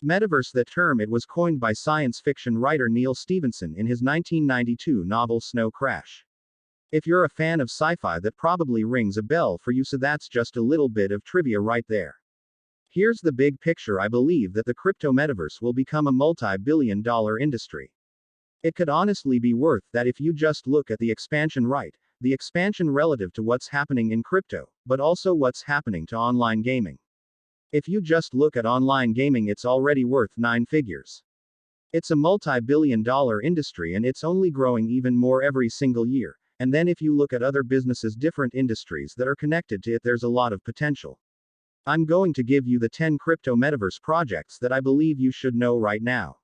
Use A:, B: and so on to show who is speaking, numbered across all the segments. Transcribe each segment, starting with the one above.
A: Metaverse, that term, it was coined by science fiction writer Neil Stephenson in his 1992 novel Snow Crash. If you're a fan of sci-fi, that probably rings a bell for you, so that's just a little bit of trivia right there. Here's the big picture. I believe that the crypto metaverse will become a multi-billion-dollar industry. It could honestly be worth that if you just look at the expansion right, the expansion relative to what's happening in crypto, but also what's happening to online gaming. If you just look at online gaming, it's already worth 9 figures. It's a multi-billion-dollar industry, and it's only growing even more every single year. And then if you look at other businesses, different industries that are connected to it, there's a lot of potential. I'm going to give you the 10 crypto metaverse projects that I believe you should know right now.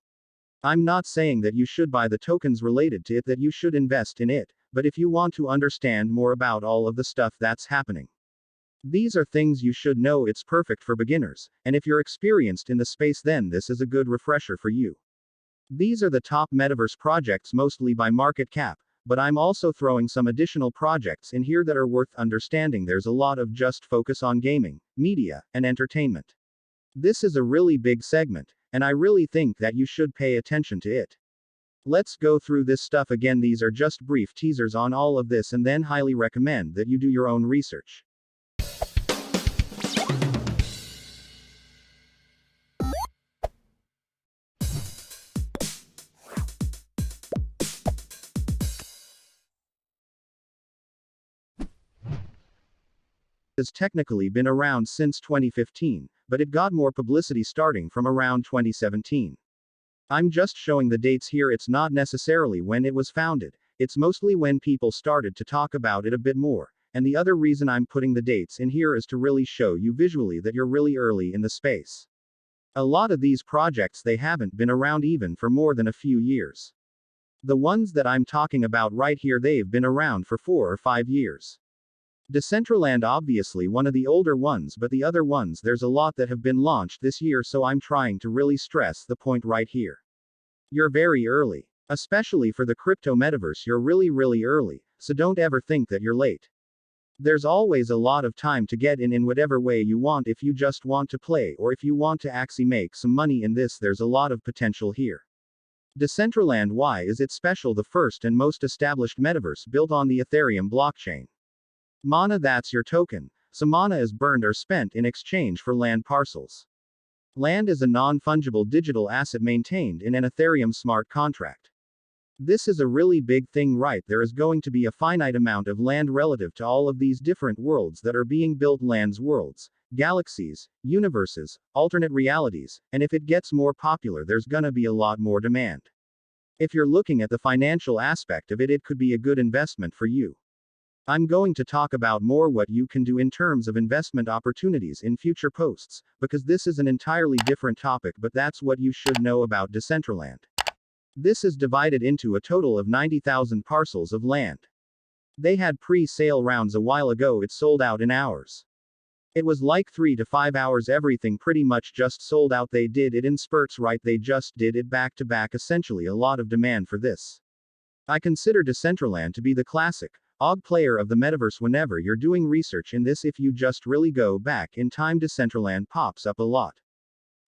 A: I'm not saying that you should buy the tokens related to it, that you should invest in it, but if you want to understand more about all of the stuff that's happening, these are things you should know. It's perfect for beginners, and if you're experienced in the space, then this is a good refresher for you. These are the top metaverse projects, mostly by market cap, but I'm also throwing some additional projects in here that are worth understanding. There's a lot of just focus on gaming, media, and entertainment. This is a really big segment, and I really think that you should pay attention to it. Let's go through this stuff again. These are just brief teasers on all of this, and then highly recommend that you do your own research. Has technically been around since 2015, but it got more publicity starting from around 2017. I'm just showing the dates here. It's not necessarily when it was founded, it's mostly when people started to talk about it a bit more, and the other reason I'm putting the dates in here is to really show you visually that you're really early in the space. A lot of these projects, they haven't been around even for more than a few years. The ones that I'm talking about right here, they've been around for 4 or 5 years. Decentraland, obviously one of the older ones, but the other ones, there's a lot that have been launched this year, so I'm trying to really stress the point right here. You're very early. Especially for the crypto metaverse, you're really early, so don't ever think that you're late. There's always a lot of time to get in whatever way you want. If you just want to play, or if you want to actually make some money in this, there's a lot of potential here. Decentraland, why is it special? The first and most established metaverse built on the Ethereum blockchain. Mana, that's your token. So mana is burned or spent in exchange for land parcels. Land is a non-fungible digital asset maintained in an Ethereum smart contract. This is a really big thing, right? There is going to be a finite amount of land relative to all of these different worlds that are being built, lands, worlds, galaxies, universes, alternate realities, and if it gets more popular, there's gonna be a lot more demand. If you're looking at the financial aspect of it, it could be a good investment for you. I'm going to talk about more what you can do in terms of investment opportunities in future posts, because this is an entirely different topic, but that's what you should know about Decentraland. This is divided into a total of 90,000 parcels of land. They had pre-sale rounds a while ago. It sold out in hours. It was like 3 to 5 hours. Everything pretty much just sold out. They did it in spurts, right? They just did it back to back. Essentially a lot of demand for this. I consider Decentraland to be the classic OG player of the metaverse. Whenever you're doing research in this, if you just really go back in time, Decentraland pops up a lot.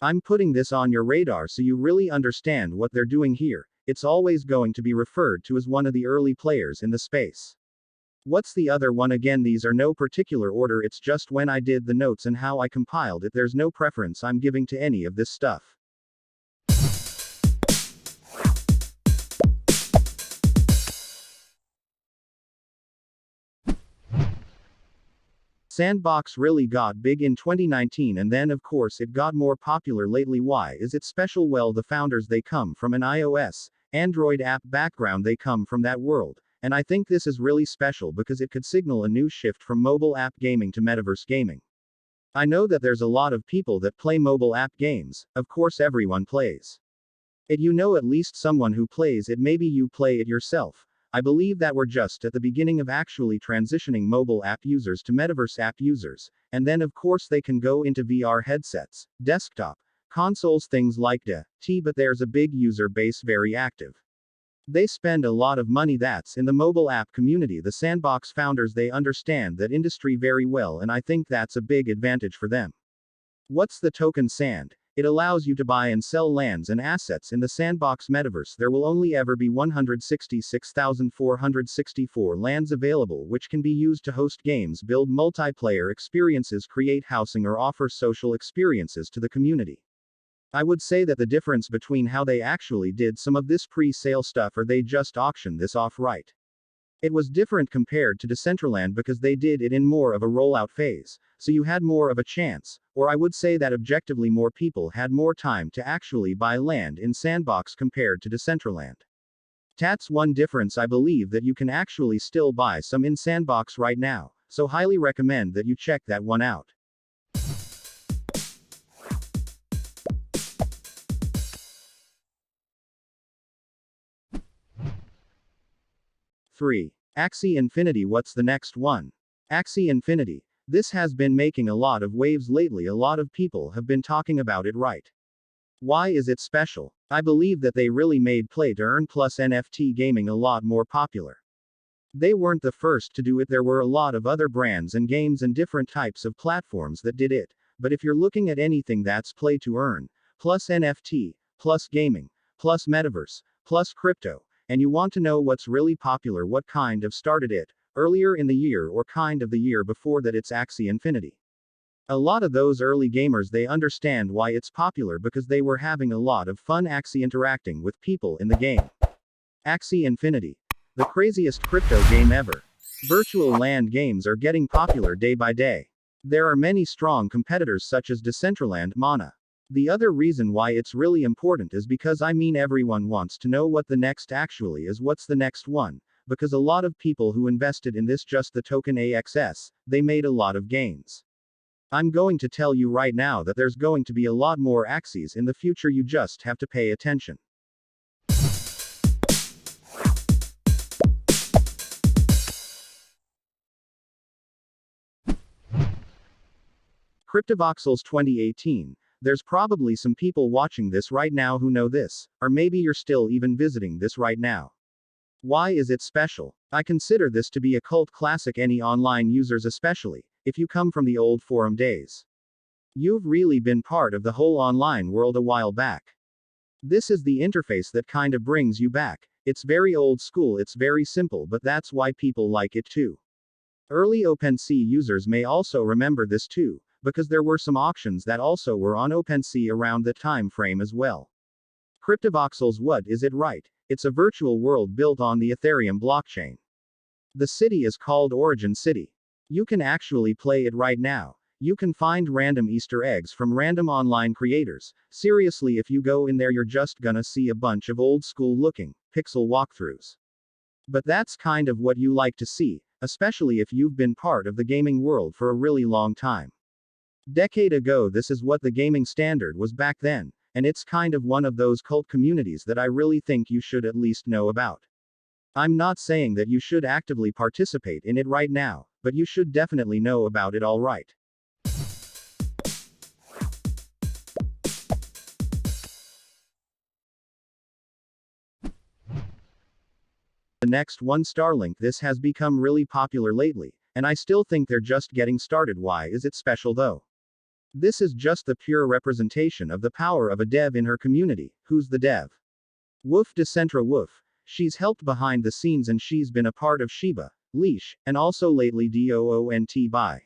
A: I'm putting this on your radar so you really understand what they're doing here. It's always going to be referred to as one of the early players in the space. What's the other one again? These are no particular order, it's just when I did the notes and how I compiled it. There's no preference I'm giving to any of this stuff. Sandbox really got big in 2019, and then of course it got more popular lately. Why is it special? Well, the founders, they come from an iOS, Android app background. They come from that world, and I think this is really special because it could signal a new shift from mobile app gaming to metaverse gaming. I know that there's a lot of people that play mobile app games. Of course everyone plays it. You know at least someone who plays it. Maybe you play it yourself. I believe that we're just at the beginning of actually transitioning mobile app users to metaverse app users, and then of course they can go into VR headsets, desktop, consoles, things like that, but there's a big user base, very active. They spend a lot of money. That's in the mobile app community. The Sandbox founders, they understand that industry very well, and I think that's a big advantage for them. What's the token Sand? It allows you to buy and sell lands and assets in the Sandbox metaverse. There will only ever be 166,464 lands available, which can be used to host games, build multiplayer experiences, create housing, or offer social experiences to the community. I would say that the difference between how they actually did some of this pre-sale stuff or they just auctioned this off right. It was different compared to Decentraland because they did it in more of a rollout phase, so you had more of a chance, or I would say that objectively more people had more time to actually buy land in Sandbox compared to Decentraland. That's one difference. I believe that you can actually still buy some in Sandbox right now, so highly recommend that you check that one out. Three. Axi Infinity. What's the next one? Axi Infinity. This has been making a lot of waves lately. A lot of people have been talking about it, right? Why is it special? I believe that they really made play to earn plus NFT gaming a lot more popular. They weren't the first to do it. There were a lot of other brands and games and different types of platforms that did it, but if you're looking at anything that's play to earn, plus NFT, plus gaming, plus metaverse, plus crypto, and you want to know what's really popular, what kind of started it, earlier in the year or kind of the year before that, it's Axi Infinity. A lot of those early gamers, they understand why it's popular because they were having a lot of fun Axi interacting with people in the game. Axi Infinity. The craziest crypto game ever. Virtual land games are getting popular day by day. There are many strong competitors such as Decentraland, Mana. The other reason why it's really important is because everyone wants to know what the next actually is. What's the next one? Because a lot of people who invested in this, just the token AXS, they made a lot of gains. I'm going to tell you right now that there's going to be a lot more Axis in the future. You just have to pay attention. Kryptovoxes 2018. There's probably some people watching this right now who know this, or maybe you're still even visiting this right now. Why is it special? I consider this to be a cult classic. Any online users, especially if you come from the old forum days, you've really been part of the whole online world a while back. This is the interface that kind of brings you back. It's very old school, it's very simple, but that's why people like it too. Early OpenSea users may also remember this too, because there were some auctions that also were on OpenSea around the time frame as well. Kryptovoxes, what is it, right? It's a virtual world built on the Ethereum blockchain. The city is called Origin City. You can actually play it right now. You can find random Easter eggs from random online creators. Seriously, if you go in there, you're just gonna see a bunch of old school looking pixel walkthroughs. But that's kind of what you like to see, especially if you've been part of the gaming world for a really long time. Decade ago, this is what the gaming standard was back then, and it's kind of one of those cult communities that I really think you should at least know about. I'm not saying that you should actively participate in it right now, but you should definitely know about it, all right. The next one, Starlink. This has become really popular lately, and I still think they're just getting started. Why is it special though? This is just the pure representation of the power of a dev in her community. Who's the dev? Woof, Decentra Woof. She's helped behind the scenes and she's been a part of Shiba, Leash, and also lately DOONT by.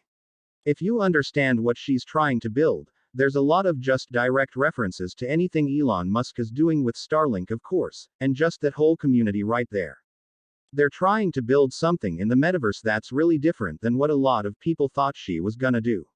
A: If you understand what she's trying to build, there's a lot of just direct references to anything Elon Musk is doing with Starlink, of course, and just that whole community right there. They're trying to build something in the metaverse that's really different than what a lot of people thought she was gonna do.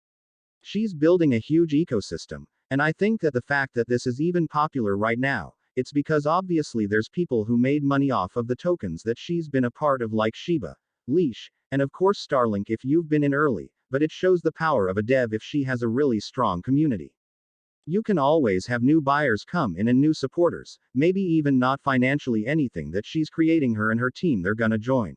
A: She's building a huge ecosystem, and I think that the fact that this is even popular right now, it's because obviously there's people who made money off of the tokens that she's been a part of, like Shiba, Leash, and of course Starlink if you've been in early, but it shows the power of a dev if she has a really strong community. You can always have new buyers come in and new supporters, maybe even not financially anything that she's creating, her and her team, they're gonna join.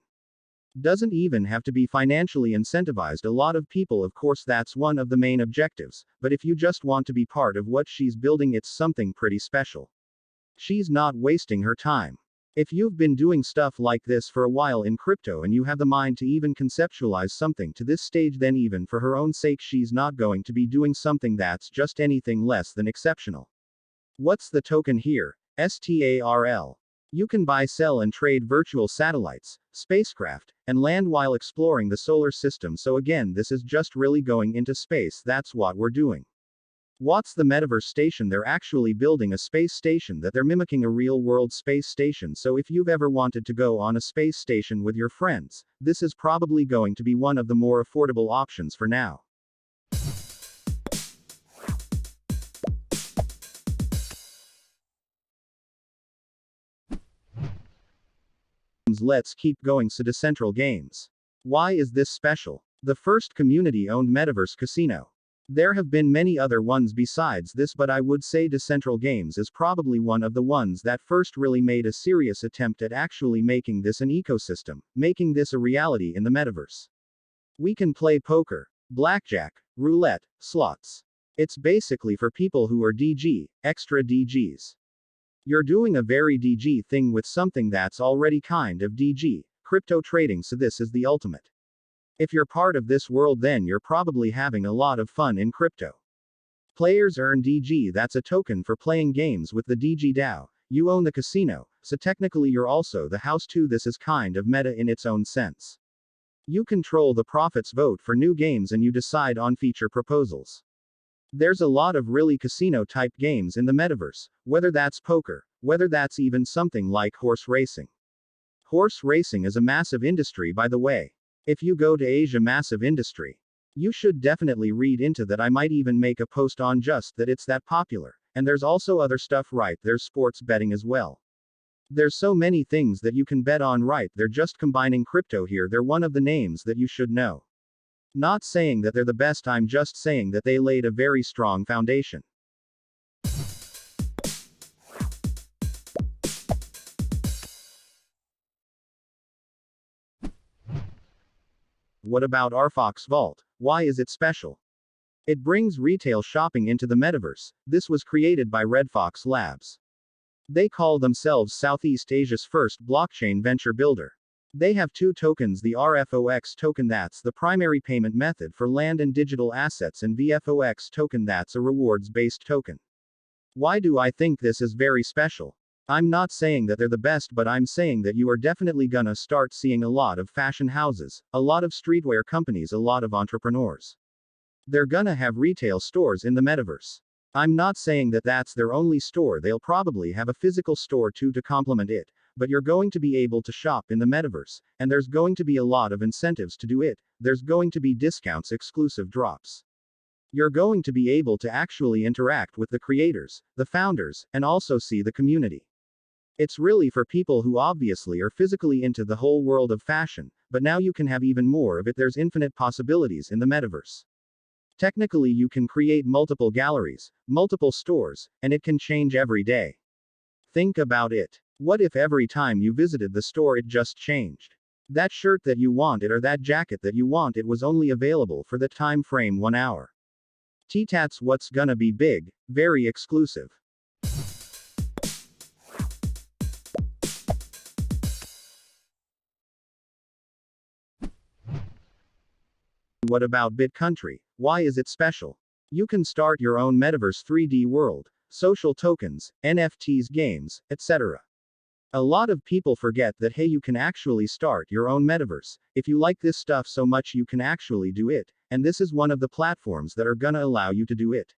A: Doesn't even have to be financially incentivized. A lot of people, of course, that's one of the main objectives, but if you just want to be part of what she's building, it's something pretty special. She's not wasting her time. If you've been doing stuff like this for a while in crypto and you have the mind to even conceptualize something to this stage, then even for her own sake she's not going to be doing something that's just anything less than exceptional. What's the token here? STARL. You can buy, sell and trade virtual satellites, spacecraft, and land while exploring the solar system. So again, this is just really going into space. That's what we're doing. What's the Metaverse station? They're actually building a space station that they're mimicking a real-world space station. So if you've ever wanted to go on a space station with your friends, this is probably going to be one of the more affordable options for now. Let's keep going. So Decentral Games. Why is this special? The first community-owned Metaverse casino. There have been many other ones besides this, but I would say Decentral Games is probably one of the ones that first really made a serious attempt at actually making this an ecosystem, making this a reality in the Metaverse. We can play poker, blackjack, roulette, slots. It's basically for people who are DG, extra DGs. You're doing a very DG thing with something that's already kind of DG, crypto trading, so this is the ultimate. If you're part of this world, then you're probably having a lot of fun in crypto. Players earn DG, that's a token for playing games with the DG DAO. You own the casino, so technically you're also the house too. This is kind of meta in its own sense. You control the profits, vote for new games, and you decide on feature proposals. There's a lot of really casino-type games in the Metaverse, whether that's poker, whether that's even something like horse racing. Horse racing is a massive industry, by the way. If you go to Asia, massive industry. You should definitely read into that. I might even make a post on just that, it's that popular. And there's also other stuff, right? There's sports betting as well. There's so many things that you can bet on, right? They're just combining crypto here. They're one of the names that you should know. Not saying that they're the best, I'm just saying that they laid a very strong foundation. What about Arfox Vault? Why is it special? It brings retail shopping into the Metaverse. This was created by Red Fox Labs. They call themselves Southeast Asia's first blockchain venture builder. They have two tokens: the RFOX token, that's the primary payment method for land and digital assets, and VFOX token, that's a rewards-based token. Why do I think this is very special? I'm not saying that they're the best, but I'm saying that you are definitely gonna start seeing a lot of fashion houses, a lot of streetwear companies, a lot of entrepreneurs. They're gonna have retail stores in the Metaverse. I'm not saying that that's their only store. They'll probably have a physical store too to complement it. But you're going to be able to shop in the Metaverse, and there's going to be a lot of incentives to do it. There's going to be discounts, exclusive drops. You're going to be able to actually interact with the creators, the founders, and also see the community. It's really for people who obviously are physically into the whole world of fashion, but now you can have even more of it. There's infinite possibilities in the Metaverse. Technically, you can create multiple galleries, multiple stores, and it can change every day. Think about it. What if every time you visited the store it just changed? That shirt that you wanted or that jacket that you want, it was only available for the time frame 1 hour. T-Tats, what's gonna be big, very exclusive. What about BitCountry? Why is it special? You can start your own Metaverse 3D world, social tokens, NFTs, games, etc. A lot of people forget that hey, you can actually start your own Metaverse. If you like this stuff so much, you can actually do it, and this is one of the platforms that are gonna allow you to do it.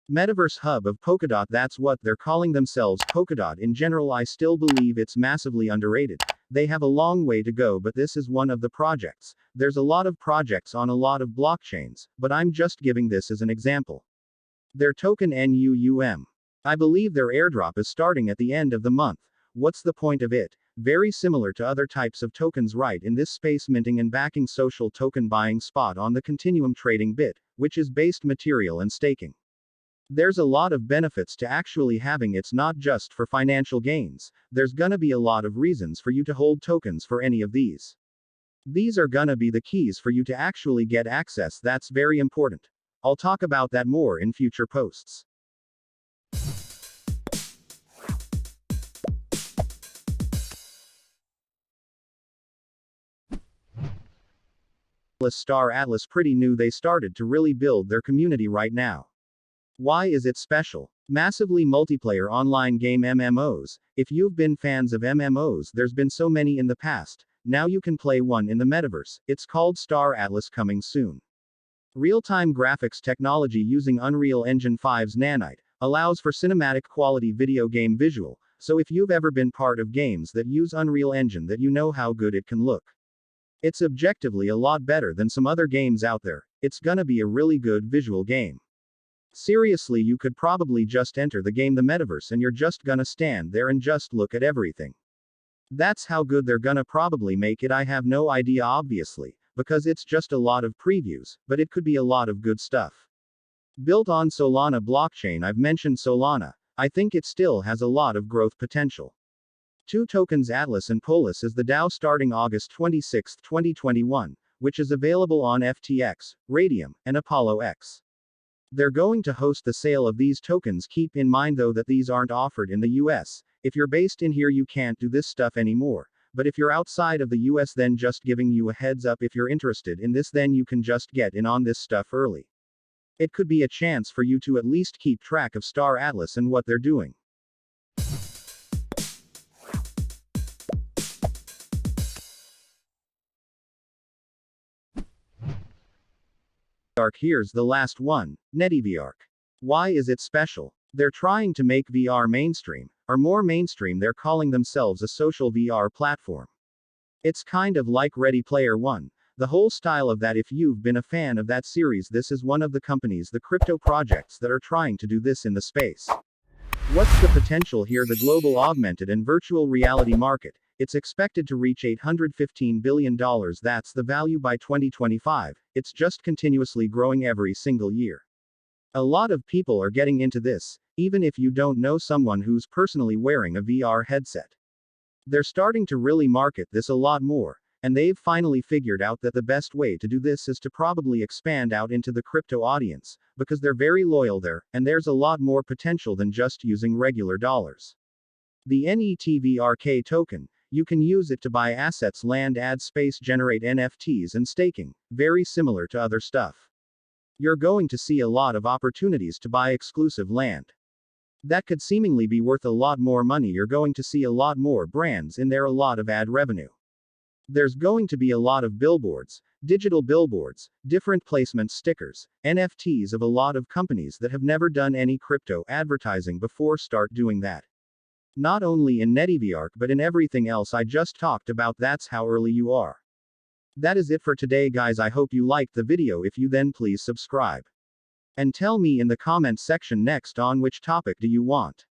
A: Metaverse Hub of Polkadot, that's what they're calling themselves. Polkadot in general, I still believe it's massively underrated. They have a long way to go, but this is one of the projects. There's a lot of projects on a lot of blockchains, but I'm just giving this as an example. Their token NUUM. I believe their airdrop is starting at the end of the month. What's the point of it? Very similar to other types of tokens, right? In this space, minting and backing social token buying spot on the continuum trading bit, which is based material and staking. There's a lot of benefits to actually having it's not just for financial gains. There's gonna be a lot of reasons for you to hold tokens for any of these. These are gonna be the keys for you to actually get access. That's very important. I'll talk about that more in future posts. Star Atlas pretty new. They started to really build their community right now. Why is it special? Massively multiplayer online game MMOs. If you've been fans of MMOs, there's been so many in the past. Now you can play one in the Metaverse. It's called Star Atlas, coming soon. Real-time graphics technology using Unreal Engine 5's Nanite allows for cinematic quality video game visual, so if you've ever been part of games that use Unreal Engine, that you know how good it can look. It's objectively a lot better than some other games out there. It's gonna be a really good visual game. Seriously, you could probably just enter the game, the Metaverse, and you're just gonna stand there and just look at everything. That's how good they're gonna probably make it. I have no idea, obviously, because it's just a lot of previews, but it could be a lot of good stuff. Built on Solana blockchain. I've mentioned Solana. I think it still has a lot of growth potential. Two tokens, Atlas and Polis, is the DAO starting August 26, 2021, which is available on FTX, Radium, and Apollo X. They're going to host the sale of these tokens. Keep in mind though that these aren't offered in the US. If you're based in here, you can't do this stuff anymore. But if you're outside of the US, then just giving you a heads up, if you're interested in this, then you can just get in on this stuff early. It could be a chance for you to at least keep track of Star Atlas and what they're doing. Here's the last one, Netiviarc. Why is it special? They're trying to make VR mainstream, or more mainstream. They're calling themselves a social VR platform. It's kind of like Ready Player One, the whole style of that. If you've been a fan of that series, this is one of the companies, the crypto projects, that are trying to do this in the space. What's the potential here? The global augmented and virtual reality market. It's expected to reach $815 billion. That's the value by 2025. It's just continuously growing every single year. A lot of people are getting into this, even if you don't know someone who's personally wearing a VR headset. They're starting to really market this a lot more, and they've finally figured out that the best way to do this is to probably expand out into the crypto audience, because they're very loyal there, and there's a lot more potential than just using regular dollars. The Netiviarc token, you can use it to buy assets, land, add space, generate NFTs, and staking, very similar to other stuff. You're going to see a lot of opportunities to buy exclusive land. That could seemingly be worth a lot more money. You're going to see a lot more brands in there, a lot of ad revenue. There's going to be a lot of billboards, digital billboards, different placement stickers, NFTs of a lot of companies that have never done any crypto advertising before start doing that. Not only in Netiviarc but in everything else I just talked about. That's how early you are. That is it for today, guys. I hope you liked the video. If you, then please subscribe. And tell me in the comment section next on which topic do you want.